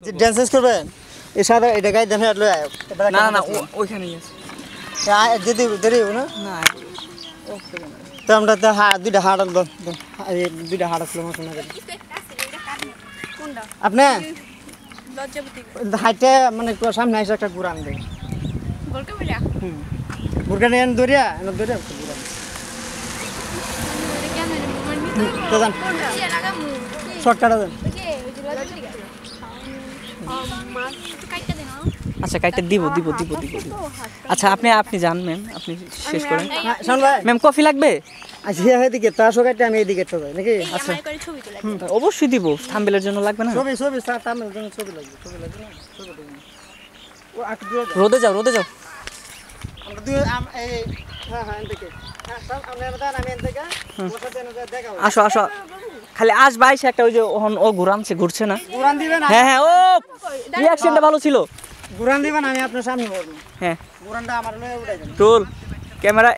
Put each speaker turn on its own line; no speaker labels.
যে ডান্স করবেন এই সাদা এটা গাই দেন লয় আয়
না না ওইখানেই আছে
যদি দেরি হবে না
না
তো আমরা তো দুইটা হাড় দুইটা হাড় আসলো মতো না আপনি হাইটে মানে সামনে এসে একটা ঘুরান দেয় বুরকা নিয়ে দরিয়া দরিয়া শর্টকাট দেন
আচ্ছা কাইটা দিব আচ্ছা আপনি যান ম্যাম আপনি শেষ করেন
শোন ভাই
ম্যাম কফি লাগবে
আচ্ছা এদিকে তার সকাইতে আমি এদিকে তো যাই নাকি
আচ্ছা অবশ্যই দিব থাম্বনেলের জন্য লাগবে না
ছবি থাম্বনেলের জন্য ছবি লাগবে না ছবি ও আট দিয়ে
রোদে যাও
আমরা দুই এই হ্যাঁ এদিকে হ্যাঁ সব আমরা আমি এদিকে ওটা দেন দেখা
আসো খালি আসবা এসে একটা ওই যে ও ঘুরছে না
ঘুরান দিবেন
হ্যাঁ ও রিঅ্যাকশনটা ভালো ছিল
ঘুরান দিবেন আমি আপনার সামনে বলবো
হ্যাঁ
ঘুরানটা আমার লয়ে উঠাই দেন
রোল ক্যামেরা